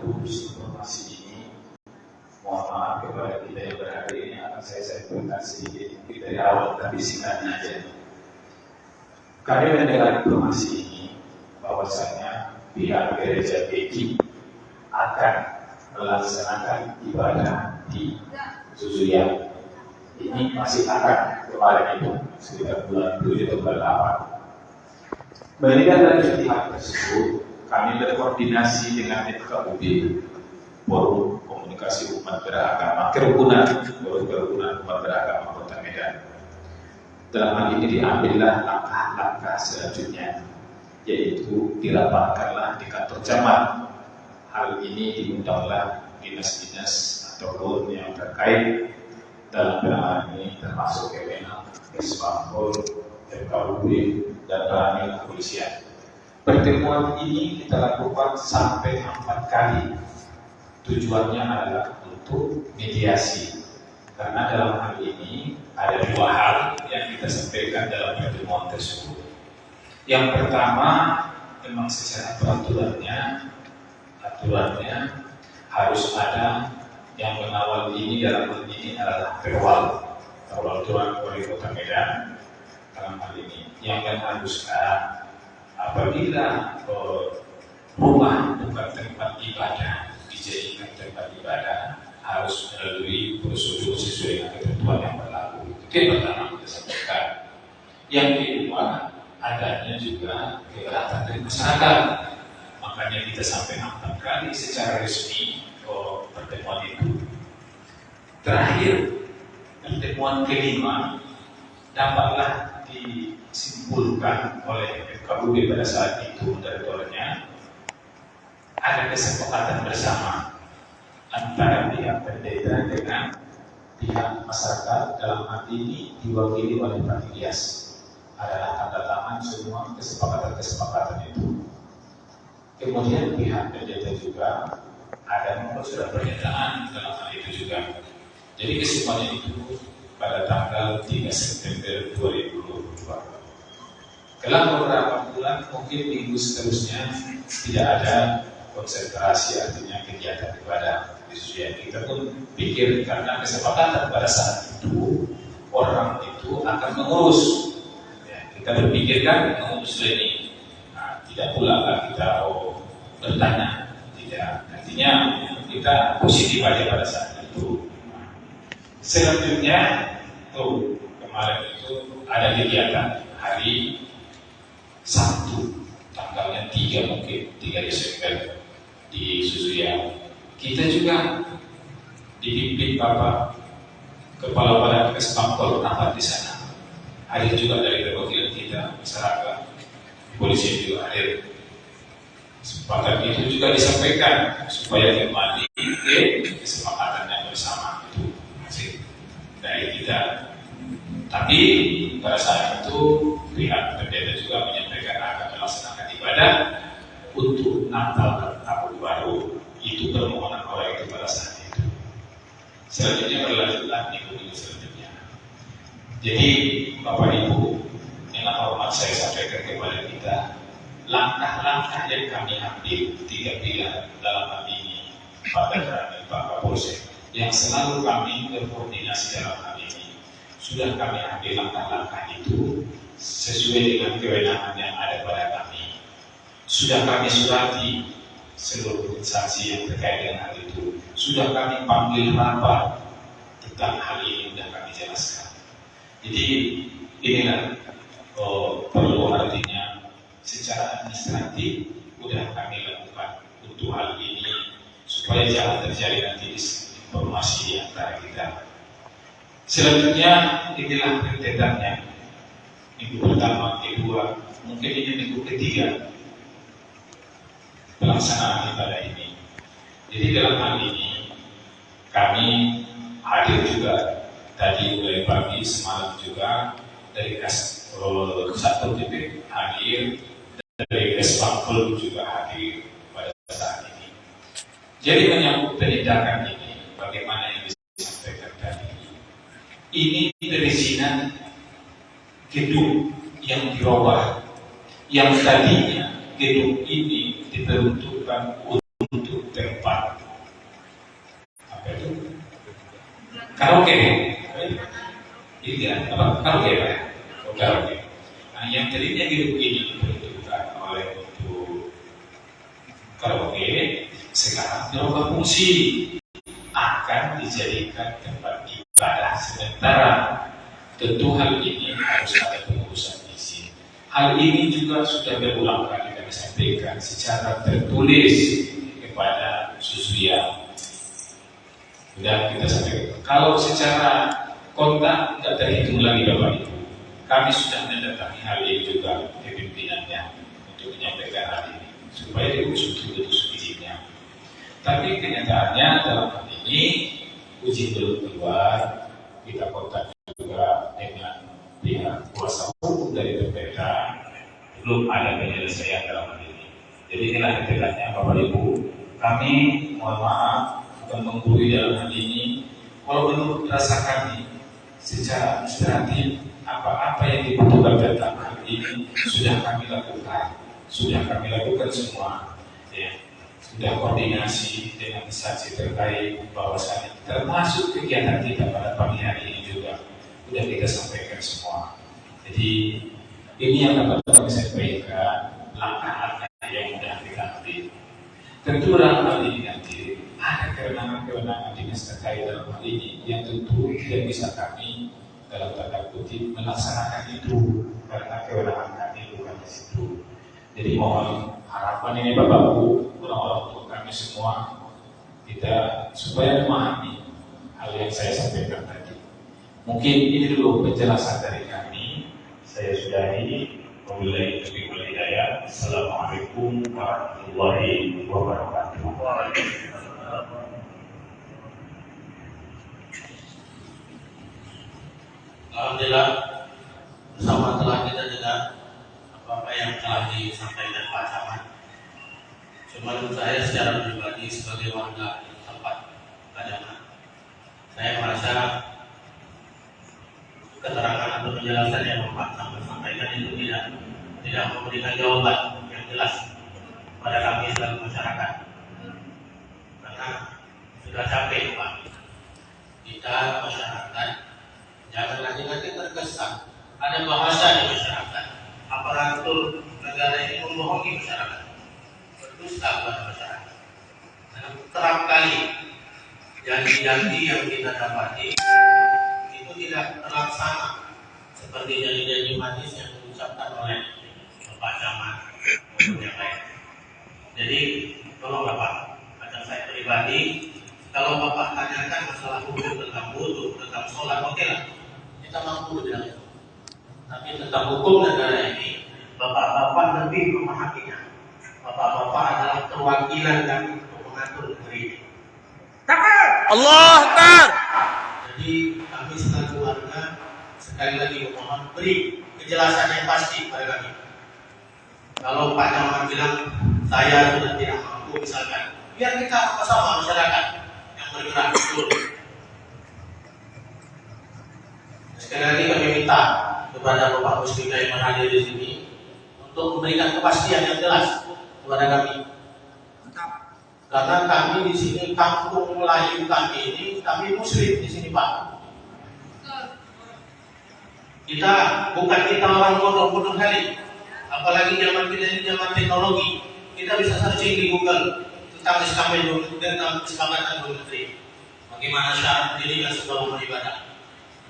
sekaligus informasi ini. Mohon maaf kepada kita yang berada ini, akan saya presentasi dari awal, tapi singkatnya aja. Kami mendengar informasi ini bahwasanya pihak gereja PG akan melaksanakan ibadah di Susuya. Ini masih akan kemarin itu sekitar bulan 7 atau bulan 8. Menindaklanjuti hal tersebut, kami berkoordinasi dengan FKUB, Forum Komunikasi Umat Beragama, Kerukunan Umat Beragama Kota Medan. Dalam hal ini diambillah langkah-langkah selanjutnya, yaitu dirapatkanlah di kantor camat. Hal ini diundanglah dinas-dinas ataupun yang terkait dalam penanganan ini, termasuk Kemenang, Kesbangpol, FKUB, dan Ranil Kepolisian. Pertemuan ini kita lakukan sampai 4 kali. Tujuannya adalah untuk mediasi. Karena dalam hal ini ada 2 hal yang kita sampaikan dalam pertemuan tersebut. Yang pertama, memang secara peraturannya harus ada yang mengawal ini. Dalam hal ini adalah Perwakilan Wali Kota Medan. Dalam hal ini yang haruskan apabila rumah bukan tempat ibadah dijadikan tempat ibadah, harus melalui prosedur sesuai dengan ketentuan yang berlaku. Itu yang pertama kita sampaikan. Yang kedua, adanya juga keberatan dari masyarakat. Makanya kita sampai 4 kali secara resmi pertemuan itu. Terakhir, pertemuan kelima dapatlah disimpulkan oleh FKUB pada saat itu moderatornya, ada kesepakatan bersama antara pihak pendeta dengan pihak masyarakat. Dalam hal ini diwakili oleh Pak Ilyas. Adalah tanda tangan semua kesepakatan itu. Kemudian pihak pendeta juga ada membuat surat pernyataan dalam hal itu juga. Jadi kesemuanya itu pada tanggal 3 September 2022. Dalam beberapa bulan, mungkin minggu seterusnya tidak ada konsentrasi, artinya kegiatan ibadah di Susuya. Kita pun pikir karena kesepakatan pada saat itu orang itu akan mengurus. Ya, kita berpikirkan mengurus ini. Nah, tidak pula lah kita bertanya, tidak. Artinya kita positif aja pada saat itu. Selanjutnya, kemarin itu ada kegiatan hari Sabtu, tanggalnya 3 Desember di Susuya. Kita juga dipimpin Bapak Kepala Badan Kesbangpol rapat di sana. Hadir juga dari perwakilan kita, masyarakat, polisi juga hadir. Kesepakatan itu juga disampaikan supaya kembali ke kesepakatan yang bersama itu hasil dari kita. Tapi pada saat itu pihak pendeta juga menyampaikan akan melaksanakan ibadah untuk Natal dan Tahun Baru. Itu permohonan orang itu pada saat itu. Selanjutnya berlanjutlah minggu selanjutnya. Jadi Bapak Ibu, dengan hormat saya sampaikan kepada kita, langkah-langkah yang kami ambil 3 pilar dalam hal ini Pak dan Pak Kapolsek, yang selalu kami berkoordinasi dalam hal ini. Sudah kami ambil langkah-langkah itu sesuai dengan kewenangan yang ada pada kami. Sudah kami surati seluruh instansi yang terkait dengan hal itu. Sudah kami panggil rapat tentang hal ini, sudah kami jelaskan. Jadi inilah perlu artinya secara administratif sudah kami lakukan untuk hal ini supaya jangan terjadi nanti informasi di antara kita. Selanjutnya inilah rentetannya. Minggu pertama, kedua, mungkin ini minggu ketiga pelaksanaan ibadah ini. Jadi dalam hal ini kami hadir juga tadi mulai pagi, semalam juga dari Satpol PP hadir, dari Kesbangpol juga hadir pada saat ini. Jadi menyambut penindakan ini, bagaimana yang disampaikan tadi? Ini perizinan gedung yang dirubah, yang tadinya gedung ini diperuntukkan untuk tempat karaoke. Iya, apa? Karaoke ya? Oh, karaoke. Nah, yang tadinya hidup ini diperuntukkan oleh untuk karaoke, sekarang berubah fungsi, akan dijadikan tempat ibadah sementara. Tentu hal ini harus ada pengurusan izin. Hal ini juga sudah berulang kali kami sampaikan secara tertulis kepada Susuya. Sudah kita sampaikan. Kalau secara kontak tidak terhitung lagi Bapak Ibu. Kami sudah mendatangi hal ini juga ke pimpinannya untuk menyampaikan hal ini supaya diurus betul-betul izinnya. Tapi kenyataannya dalam hal ini uji belum keluar. Kita kontak juga dengan pihak kuasa hukum dari TPK, belum ada penyelesaian dalam hal ini. Jadi inilah ketegangannya Bapak Ibu. Kami mohon maaf bukan menggurui dalam hal ini. Kalau menurut rasa kami secara administratif apa-apa yang dibutuhkan tentang hal ini sudah kami lakukan semua. Ya. Sudah koordinasi dengan instansi terkait bahwasannya termasuk kegiatan kita pada pagi hari ini juga sudah kita sampaikan semua. Jadi ini yang dapat kami sampaikan langkah-langkah yang sudah kita ambil. Tentu dalam hal ini nanti ada kewenangan-kewenangan dinas terkait dalam hal ini yang tentu tidak bisa kami dalam tanda kutip melaksanakan itu karena kewenangan kami bukan di situ. Jadi mohon harapan ini Bapak Ibu, orang-orang tua kami semua, kita supaya memahami hal yang saya sampaikan tadi. Mungkin ini dulu penjelasan dari kami. Saya sudahi. Wabillahi taufiq wal hidayah. Assalamualaikum warahmatullahi wabarakatuh. Alhamdulillah, bersama telah kita dengar apa yang telah disampaikan Pak Camat. Cuma saya secara pribadi sebagai warga tempat Padangan, saya merasa keterangan atau penjelasan yang Pak Camat sampaikan itu tidak memberikan jawaban yang jelas pada kami selaku masyarakat. Karena sudah capek Pak, kita masyarakat jangan lagi terkesan ada bahasa di masyarakat. Aparatur negara ini membohongi masyarakat, berdusta kepada masyarakat. Karena kerap kali janji-janji yang kita dapati itu tidak terlaksana seperti janji-janji manis yang diucapkan oleh Bapak Camat maupun yang lain. Jadi tolong Bapak, macam saya pribadi, kalau Bapak tanyakan masalah hukum tentang wudu, tentang sholat, oke lah, kita mampu bilang itu. Tapi tentang hukum negara ini, Bapak-bapak lebih memahaminya. Bapak-bapak adalah perwakilan kami untuk mengatur negeri ini. Takbir! Allah Akbar! Jadi kami selaku warga sekali lagi memohon beri kejelasan yang pasti pada kami. Kalau Pak Camat bilang saya sudah tidak mampu misalkan, biar kita sama-sama masyarakat yang bergerak betul. Sekali lagi kami minta kepada Bapak Musbika yang hadir di sini untuk memberikan kepastian yang jelas kepada kami. Karena kami di sini kampung Melayu kami ini, kami Muslim di sini Pak. Kita orang bodoh-bodoh kali. Apalagi zaman kita ini zaman teknologi, kita bisa searching di Google tentang kesepakatan dua negeri. Bagaimana syarat dirinya sebuah beribadah.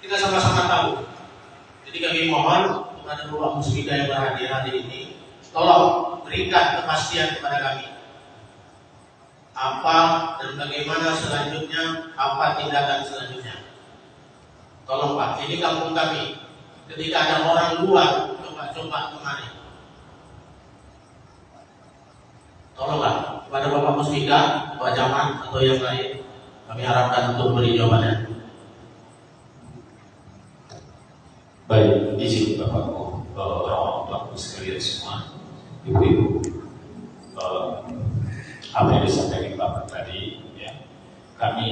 Kita sama-sama tahu. Jadi kami mohon kepada Bapak Musbika yang berhadir hari ini, tolong berikan kepastian kepada kami. Apa dan bagaimana selanjutnya, apa tindakan selanjutnya. Tolong Pak, ini kampung kami. Ketika ada orang luar coba-coba kemari, tolonglah kepada Bapak Musbika, Pak Camat atau yang lain, kami harapkan untuk beri jawabannya. Baik, izin Bapakku, orang-orang tuaku sekalian semua, ibu-ibu, apa yang disampaikan Bapak tadi, ya, kami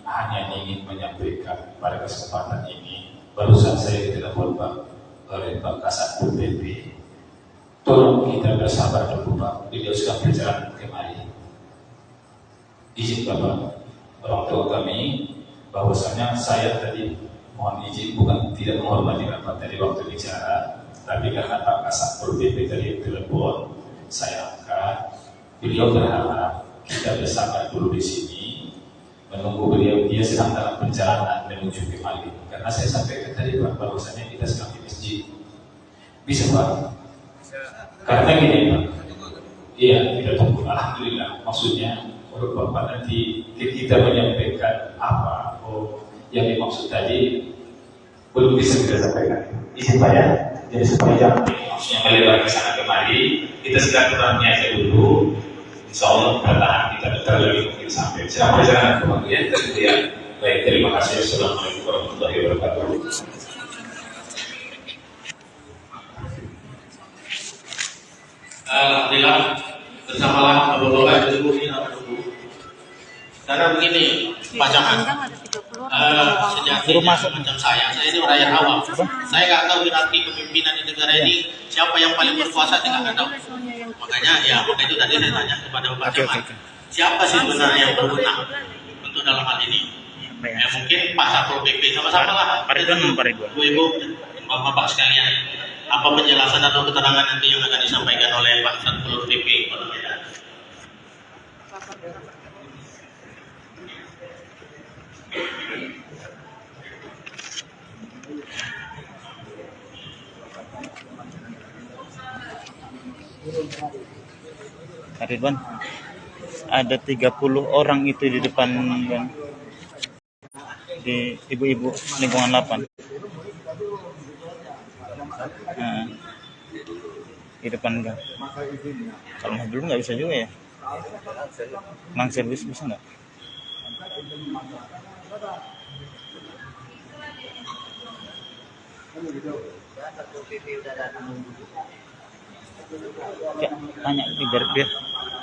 hanya ingin menyampaikan pada kesempatan ini. Barusan saya ditelepon oleh Pak Kasat PP. Tolong kita bersabar dulu Pak, beliau sudah berjalan kemari. Izin Bapak, orang tua kami bahwasanya saya tadi mohon izin bukan tidak menghormati Bapak tadi waktu bicara, tapi karena Pak Kasatpol PP tadi telepon, saya angkat. Beliau berharap kita bersama dulu di sini menunggu beliau, dia sedang dalam perjalanan menuju ke Mali. Karena saya sampaikan tadi Pak bahwasanya kita sedang di masjid. Bisa Pak? Karena gini Pak, iya kita tunggu. Alhamdulillah. Maksudnya kalau Bapak nanti kita menyampaikan apa, yang dimaksud tadi belum bisa kita sampaikan. Izin Pak ya. Jadi supaya jangan maksudnya melebar ke sana kemari, kita silaturahmi aja dulu. Insya Allah bertahan kita bentar lagi mungkin sampai. Siapa jalan kemudian kemudian. Baik, terima kasih. Assalamualaikum warahmatullahi wabarakatuh. Alhamdulillah bersamalah Bapak-bapak Ibu ini karena begini pajangan sejak macam saya ini rakyat awam, saya nggak tahu nanti kepemimpinan di negara ini siapa yang paling berkuasa, tidak tahu. Makanya itu tadi saya tanya kepada Bapak Camat, siapa sih sebenarnya yang berwenang untuk dalam hal ini? Mungkin Pak Satpol PP sama-sama lah, Ibu, Bapak sekalian, apa penjelasan atau keterangan nanti yang akan disampaikan oleh Pak Satpol PP? Ridwan, ada 30 orang itu di depan Bang, di ibu-ibu lingkungan 8. Nah, di depan Gang. Kalau mobil nggak bisa juga ya. Mang servis bisa nggak? Ya, tanya biar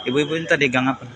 ibu-ibu ini tadi gang apa?